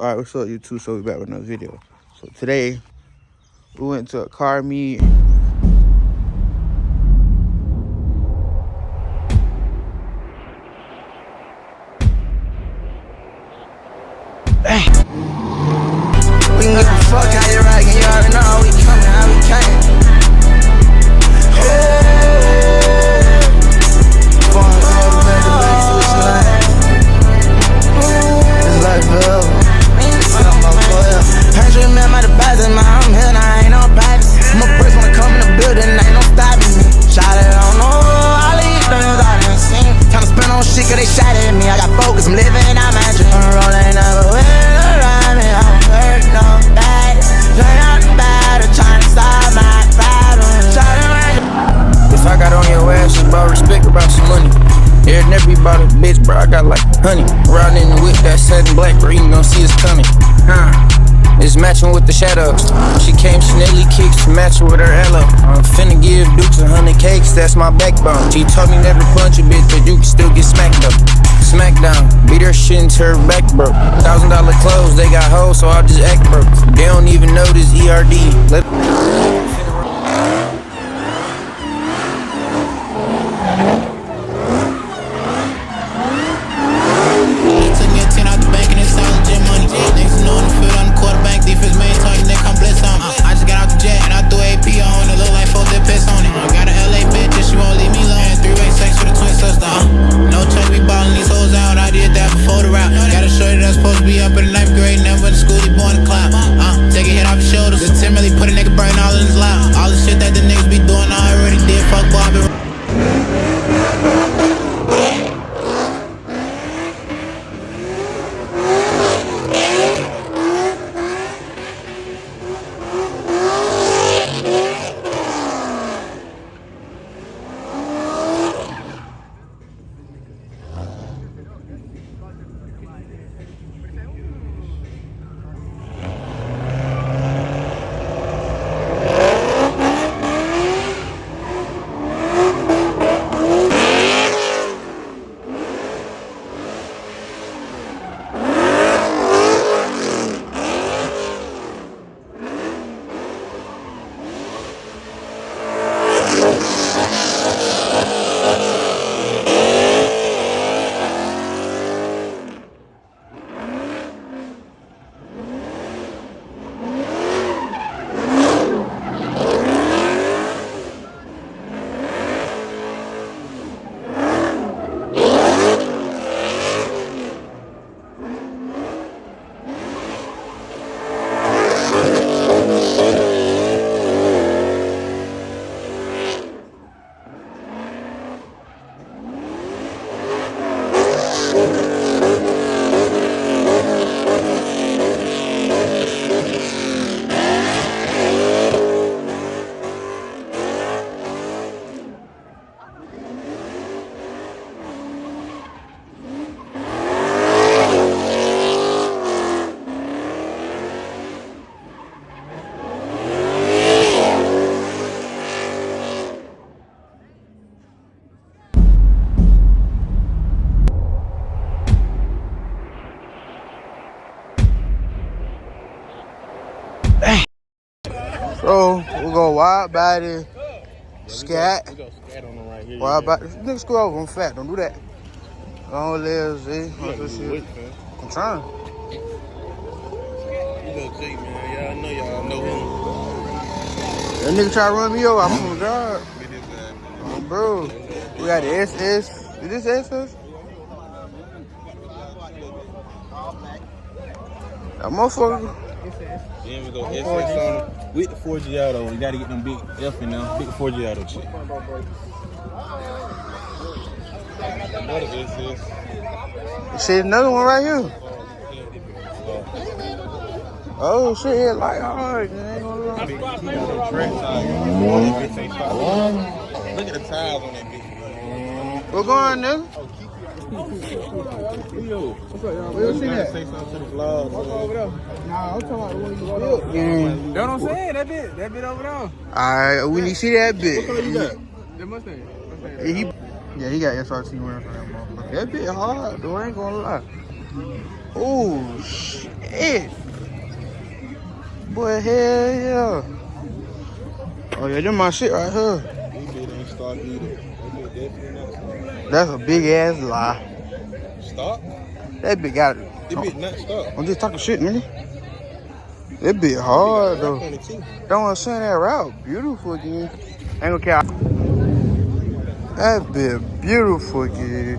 Alright, what's up, YouTube? So we back with another video. So today, we went to a car meet. We can give a fuck how you rockin', you already know how we comin', how we came. Going all the way to back, switch lane. It's like forever. I'm a forever. 100 men by the bathroom, I'm here, now I ain't no privacy. My bricks wanna come in the building, ain't no stopping me. Shot it on all these things I done seen. Time to spend on shit, cause they shot at me. I got focus, I'm living out my dream. I'm rolling never win around me, I don't hurt nobody. Turn out the battle, trying to solve my problem. If I got on your ass, it's about respect, about some money. It'll never be about a bitch, bro. I got like honey. Riding in the whip, that satin black, bro. You ain't gonna see us coming. It's matching with the shadows. She came Snelly kicks to match with her aloe. I'm finna give Dukes 100 cakes, that's my backbone. She told me never punch a bitch, but you can still get smacked up. Smackdown, beat her shit into her back broke. $1,000 clothes, they got hoes, so I'll just act broke. They don't even know this ERD. So we'll go wide body, scat. We go scat on them right here. Wide body. Nigga, screw over. I'm fat. Don't do that. Long legs, see? I'm trying. You go check, man. Y'all know him. That nigga try to run me over. I'm on the guard. Oh, bro. We got the SS. Is this SS? That motherfucker. Then we go SS on them. With the 4G auto, you gotta get them big F in them. Big 4G auto shit. Another SS. Shit, another one right here. Oh shit, yeah, like hard. I ain't gonna lie. Look at the tires on that bitch. We're going, nigga. Yo, What's up, y'all? We'll see that. Say something to the vlog. Over there. Nah, I'm talking about the one you built. That's what I'm saying. That bit over there. Alright, we need to see that bit. What color you got? The Mustang. Yeah, he got SRT running for that motherfucker. That bit hard, though, I ain't gonna lie. Oh, shit. Boy, hell yeah. Oh, yeah, this my shit right here. This bitch ain't stock either. That bitch definitely not stock. That's a big ass lie. Stock? That bitch got it. This bitch not stock. I'm just talking shit, nigga. That bitch hard, though. Don't want to send that route. Beautiful, again. Ain't gonna care. That bitch beautiful, again.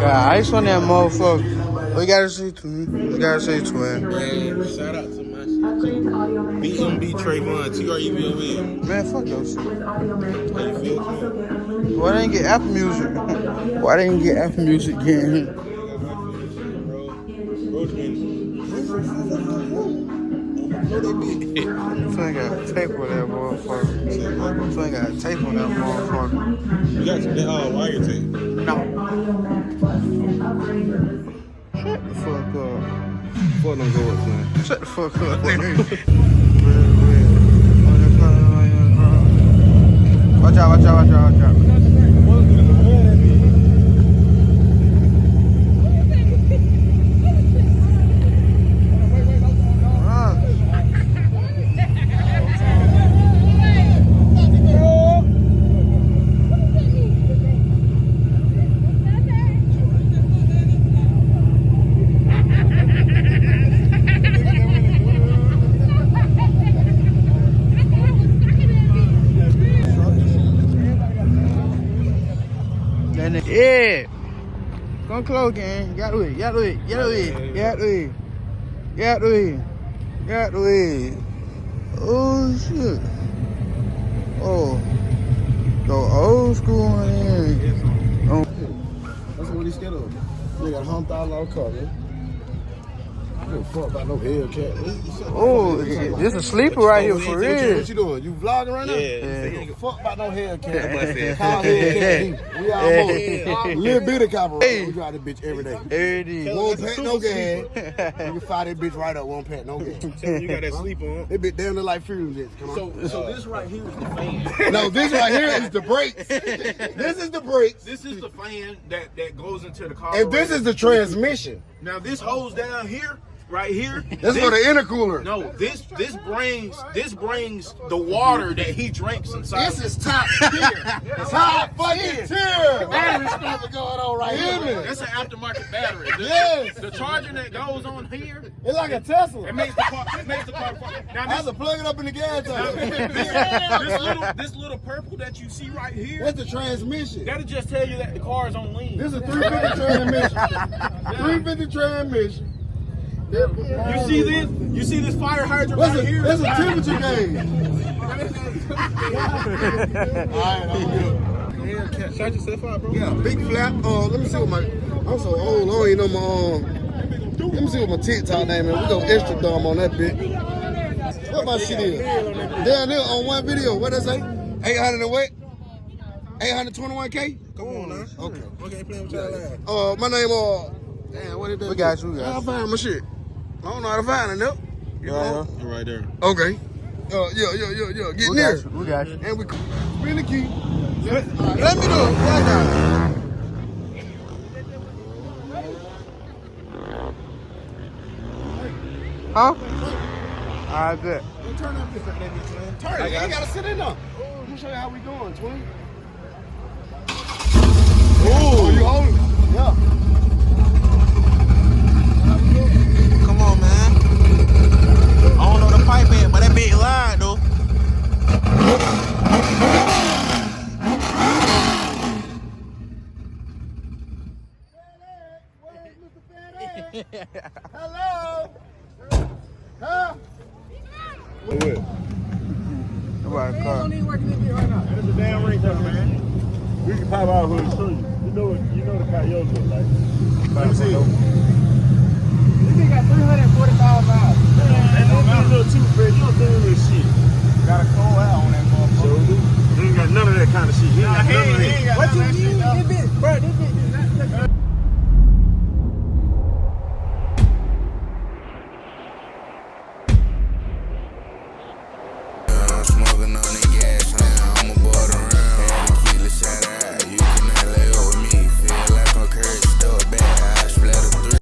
Got ice on that motherfucker. We gotta see twin. We gotta see twin. Man, shout out to my shit too. BMB Trayvon, TREVON. Man, fuck those shit. How you feel, man? Why they ain't get Apple Music? Why they ain't get Apple Music again? Bro, Twin got tape on that motherfucker. Twin got tape on that motherfucker. you got some wire tape. No. Shut the fuck up. Fuck don't go up, man. Shut the fuck up, nigga. Watch out, watch out, watch out, watch out. Yeah. Come close, gang. Get out the way. Get out the way. Get out the way. Get out the way. Get out the way. Get out the way. Oh, shit. Oh. The old school one in. Oh. That's what he's scared of. They got $100,000 car, man. I don't fuck about no Hellcat. Oh, this a sleeper right here for real. What you doing? You vlogging right now? Yeah. Fuck about no Hellcat. Yeah. Call Hellcat. We almost little bitty copper. Hey. We drive this bitch every day. There it is. Won't pack no gas. You can fire that bitch right up. Won't pack no gas. You got that sleep on. That bitch damn near like fuel jets. Come on. So this right here is the fan. No, this right here is the brakes. This is the brakes. This is the fan that goes into the car. And this is the transmission. Now this hose down here, right here. That's for the intercooler. No, this brings the water that he drinks inside. This is top tier. Top fucking tier. Battery stuff going on right here. That's an aftermarket battery. Yes. The charger that goes on here, It's like a Tesla. it makes the car. Now I have to plug it up in the gas tank. this little purple that you see right here, That's the transmission. that'll just tell you that the car is on lean. This is a 350 transmission. 350 transmission. You see this? You see this fire hydrant right here? That's a temperature gauge. Alright, I'm good. Shut yourself out, bro. Yeah, big flap. Let me see what I'm so old. I don't even know my let me see what my TikTok name is. We go extra dumb on that bit. What my shit is? Down there on one video. What did I say? 800 and what? 821K? Come on now. Okay. Okay, playing with y'all live. My name damn, what is that? We got you, we got I'll you. find my shit. I don't know how to find it, though. You know? Right there. Okay. Yeah. Get We near. got you. We got you. And we spin the key. Let me do it. Huh? I bet. Turn up this man. Turn it. You gotta sit in there. Let me show you how we doing, twin. Oh, you holding it? Yeah. Come on, man. I don't know the pipe in, but that big line, though. Hello. Huh? Nobody car. That's a damn ring car, man. We can pop out here and show you. You know the Coyote look like. Let me see. This thing got 340,000 miles.